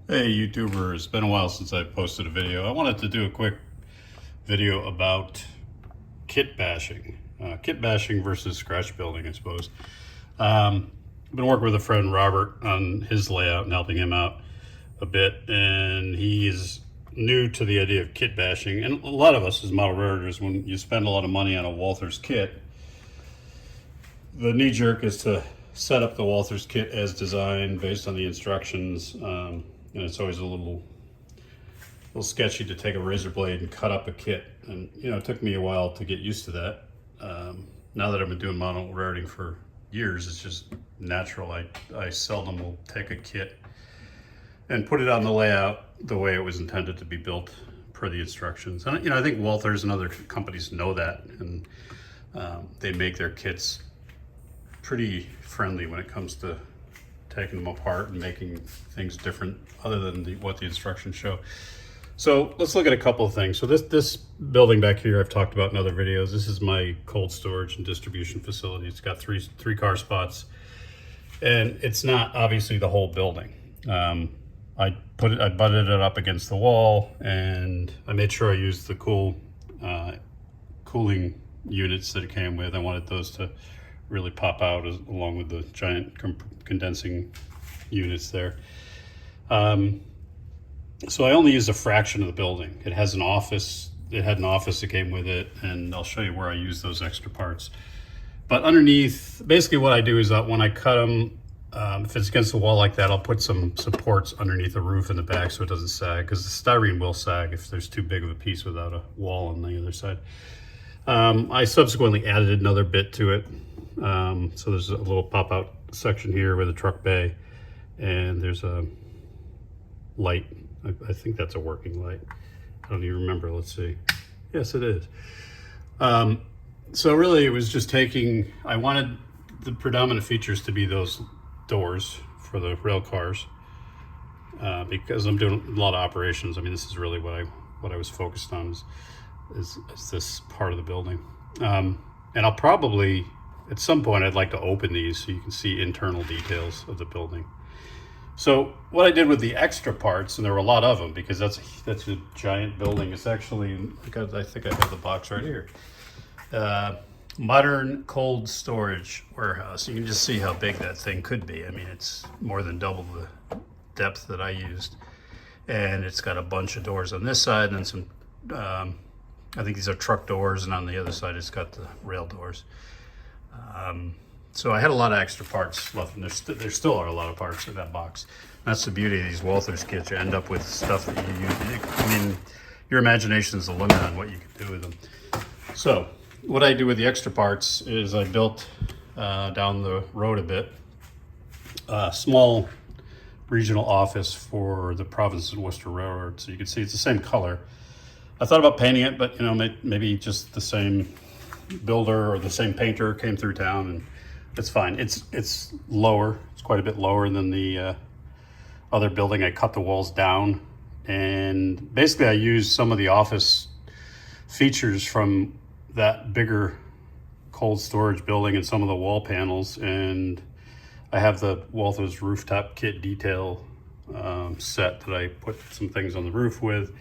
Hey YouTuber, it's been a while since I posted a video. I wanted to do a quick video about kit bashing. Kit bashing versus scratch building, I suppose. I've been working with a friend, Robert, on his layout and helping him out a bit, and he is new to the idea of kit bashing. And a lot of us as model raritors, when you spend a lot of money on a Walthers kit, the knee jerk is to set up the Walthers kit as designed based on the instructions. And it's always a little sketchy to take a razor blade and cut up a kit. And it took me a while to get used to that. Now that I've been doing model rariting for years, it's just natural. I seldom will take a kit and put it on the layout the way it was intended to be built per the instructions. And I think Walthers and other companies know that, and they make their kits pretty friendly when it comes to taking them apart and making things different other than what the instructions show. So let's look at a couple of things. So this building back here I've talked about in other videos. This is my cold storage and distribution facility. It's got three car spots, and it's not obviously the whole building. I butted it up against the wall, and I made sure I used the cooling units that it came with. I wanted those to really pop out along with the giant condensing units there. So I only used a fraction of the building. It has an office. It had an office that came with it, and I'll show you where I use those extra parts. But underneath, basically what I do is that when I cut them, if it's against the wall like that, I'll put some supports underneath the roof in the back so it doesn't sag, because the styrene will sag if there's too big of a piece without a wall on the other side. I subsequently added another bit to it. So there's a little pop-out section here with a truck bay, and there's a light. I think that's a working light. I don't even remember. Let's see. Yes, it is. So really it was just I wanted the predominant features to be those doors for the rail cars, because I'm doing a lot of operations. I mean, this is really what I was focused on is this part of the building. And I'll probably, at some point, I'd like to open these so you can see internal details of the building. So what I did with the extra parts, and there were a lot of them because that's a giant building. It's actually, I think I have the box right here. Modern cold storage warehouse. You can just see how big that thing could be. I mean, it's more than double the depth that I used. And it's got a bunch of doors on this side, and then some, I think these are truck doors, and on the other side it's got the rail doors. So I had a lot of extra parts left, and there still are a lot of parts in that box. That's the beauty of these Walthers kits. You end up with stuff that you use. I mean, your imagination is the limit on what you can do with them. So what I do with the extra parts is I built down the road a bit, a small regional office for the Providence and Worcester Railroad. So you can see it's the same color. I thought about painting it, but maybe just the same builder or the same painter came through town, and it's fine. It's lower. It's quite a bit lower than the other building. I cut the walls down, and basically I used some of the office features from that bigger cold storage building and some of the wall panels, and I have the Walthers rooftop kit detail set that I put some things on the roof with.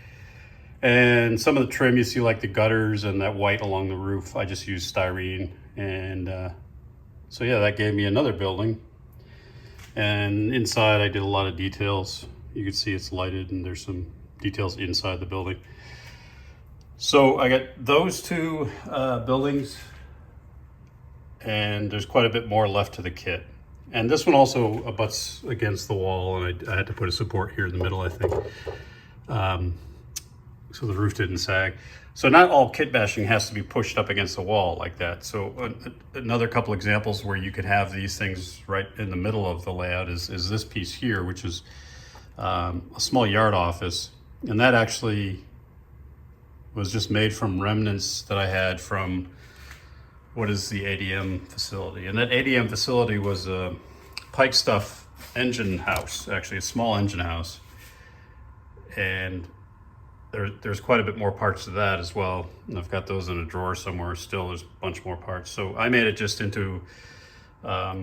And some of the trim you see, like the gutters and that white along the roof, I just used styrene. And so yeah, that gave me another building. And inside I did a lot of details. You can see it's lighted, and there's some details inside the building. So I got those two buildings, and there's quite a bit more left to the kit. And this one also abuts against the wall, and I had to put a support here in the middle, I think. So the roof didn't sag. So not all kit bashing has to be pushed up against the wall like that. So another couple examples where you could have these things right in the middle of the layout is this piece here, which is a small yard office. And that actually was just made from remnants that I had from what is the ADM facility. And that ADM facility was a Pike Stuff engine house, actually a small engine house. And there's quite a bit more parts to that as well. And I've got those in a drawer somewhere still. There's a bunch more parts. So I made it just into a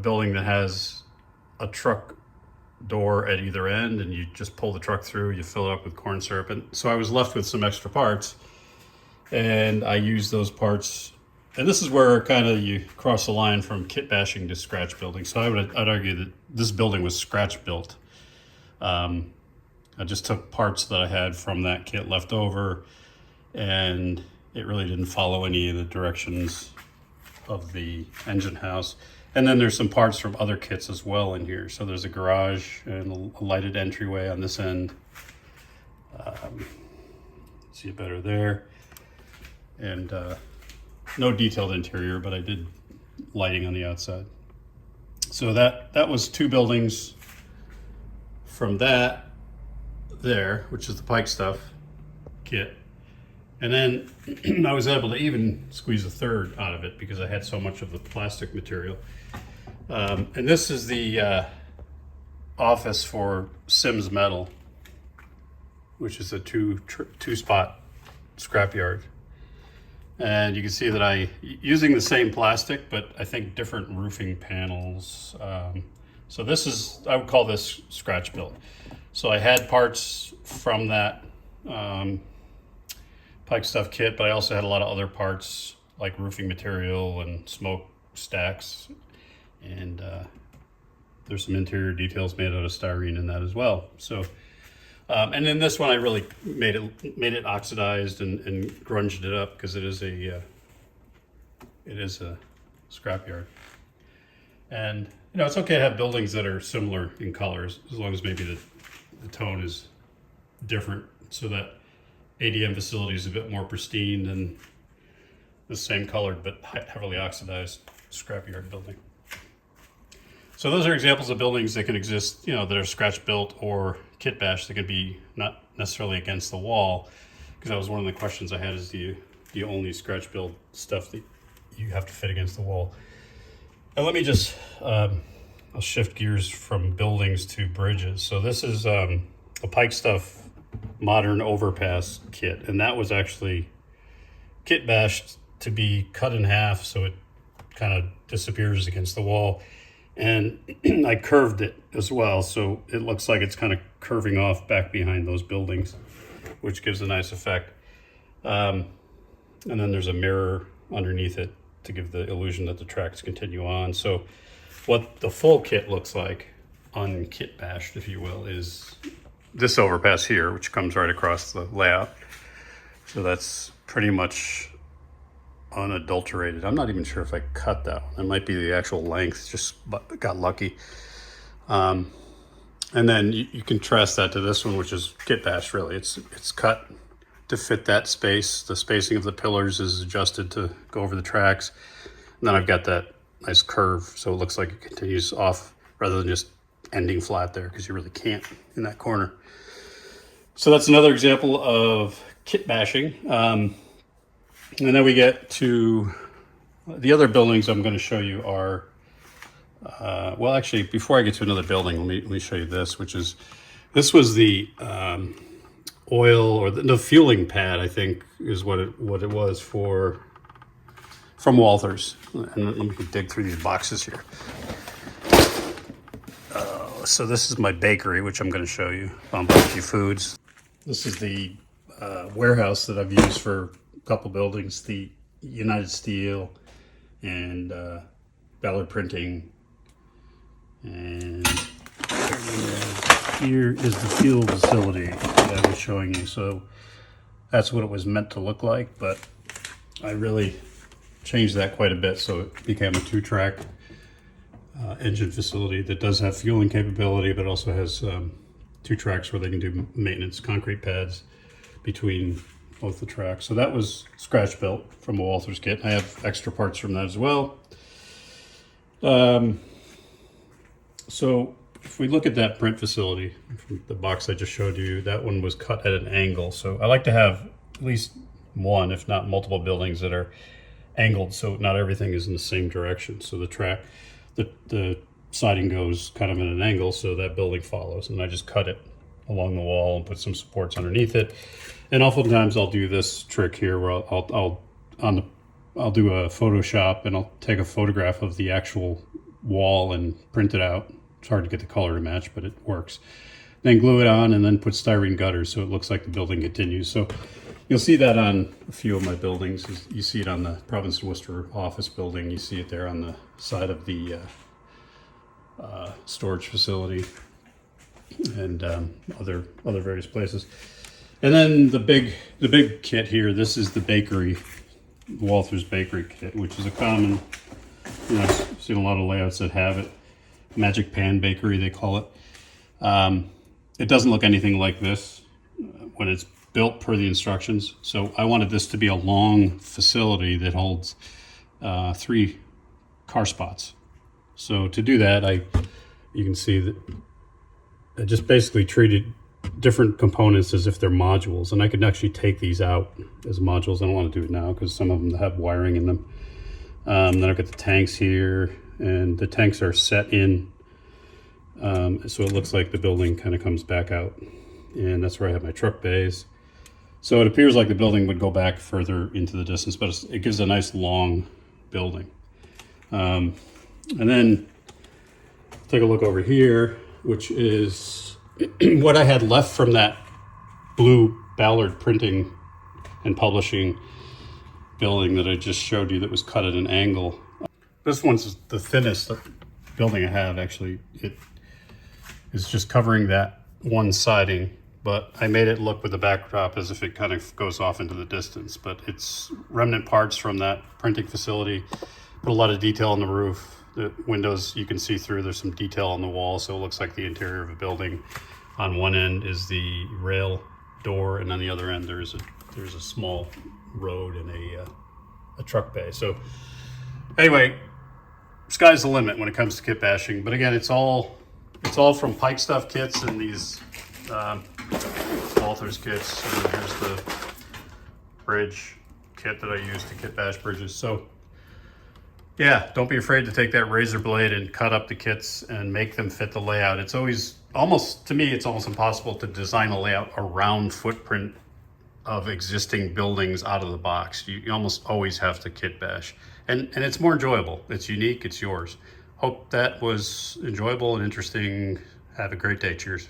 building that has a truck door at either end, and you just pull the truck through, you fill it up with corn syrup. And so I was left with some extra parts, and I used those parts. And this is where kind of you cross the line from kit bashing to scratch building. So I'd argue that this building was scratch built. I just took parts that I had from that kit left over, and it really didn't follow any of the directions of the engine house. And then there's some parts from other kits as well in here. So there's a garage and a lighted entryway on this end. See it better there. And no detailed interior, but I did lighting on the outside. So that was two buildings from that there, which is the Pike Stuff kit. And then I was able to even squeeze a third out of it because I had so much of the plastic material. And this is the office for Sims Metal, which is a two spot scrapyard. And you can see that using the same plastic, but I think different roofing panels. So this is, I would call this scratch built. So I had parts from that Pike Stuff kit, but I also had a lot of other parts like roofing material and smoke stacks. And there's some interior details made out of styrene in that as well. So, and then this one I really made it oxidized and grunged it up because it is a scrapyard. And you know, it's okay to have buildings that are similar in colors as long as maybe the tone is different, so that ADM facility is a bit more pristine than the same colored but heavily oxidized scrapyard building. So those are examples of buildings that can exist, you know, that are scratch built or kit bash that can be not necessarily against the wall. Because that was one of the questions I had, is do you only scratch build stuff that you have to fit against the wall? And let me just, I'll shift gears from buildings to bridges. So this is a Pike Stuff modern overpass kit. And that was actually kit bashed to be cut in half so it kind of disappears against the wall. And I curved it as well, so it looks like it's kind of curving off back behind those buildings, which gives a nice effect. And then there's a mirror underneath it to give the illusion that the tracks continue on. So what the full kit looks like, unkit bashed, if you will, is this overpass here, which comes right across the layout. So that's pretty much unadulterated. I'm not even sure if I cut that one. It might be the actual length, just got lucky. And then you contrast that to this one, which is kit bashed. Really, it's cut to fit that space. The spacing of the pillars is adjusted to go over the tracks. And then I've got that nice curve, so it looks like it continues off rather than just ending flat there, because you really can't in that corner. So that's another example of kit bashing. And then we get to the other buildings I'm going to show you are, well, actually, before I get to another building, let me show you this, this was the oil, or the fueling pad, I think is what it was from Walthers. And let me dig through these boxes here. So this is my bakery, which I'm going to show you on Barbecue Foods. This is the warehouse that I've used for couple buildings, the United Steel and Ballard Printing, and here is the fuel facility that I was showing you. So that's what it was meant to look like, but I really changed that quite a bit, so it became a two-track engine facility that does have fueling capability, but also has two tracks where they can do maintenance, concrete pads between both the tracks. So that was scratch built from a Walthers kit. I have extra parts from that as well. So if we look at that print facility from the box I just showed you, that one was cut at an angle. So I like to have at least one, if not multiple buildings that are angled, so not everything is in the same direction. So the siding goes kind of at an angle, so that building follows. And I just cut it along the wall and put some supports underneath it. And oftentimes I'll do this trick here where I'll do a Photoshop and I'll take a photograph of the actual wall and print it out It's hard to get the color to match, but it works. Then glue it on and then put styrene gutters so it looks like the building continues. So you'll see that on a few of my buildings. You see it on the Province of Worcester office building. You see it there on the side of the storage facility and other various places. And then the big kit here, this is the bakery, Walther's Bakery kit, which is a common, I've seen a lot of layouts that have it. Magic Pan Bakery, they call it. It doesn't look anything like this when it's built per the instructions. So I wanted this to be a long facility that holds 3 car spots. So to do that, you can see that I just basically treated different components as if they're modules, and I could actually take these out as modules. I don't want to do it now because some of them have wiring in them. Then I've got the tanks here, and the tanks are set in so it looks like the building kind of comes back out, and that's where I have my truck bays. So it appears like the building would go back further into the distance, but it gives a nice long building. And then take a look over here, which is what I had left from that blue Ballard printing and publishing building that I just showed you that was cut at an angle. This one's the thinnest building I have, actually. It is just covering that one siding, but I made it look with the backdrop as if it kind of goes off into the distance. But it's remnant parts from that printing facility. Put a lot of detail on the roof. The windows you can see through. There's some detail on the wall, so it looks like the interior of a building. On one end is the rail door, and on the other end there's a small road and a truck bay. So anyway, sky's the limit when it comes to kit bashing. But again, it's all from Pike Stuff kits and these Walther's kits. And here's the bridge kit that I use to kit bash bridges. So yeah, don't be afraid to take that razor blade and cut up the kits and make them fit the layout. It's almost impossible to design a layout around footprint of existing buildings out of the box. You almost always have to kit bash. And it's more enjoyable. It's unique, it's yours. Hope that was enjoyable and interesting. Have a great day. Cheers.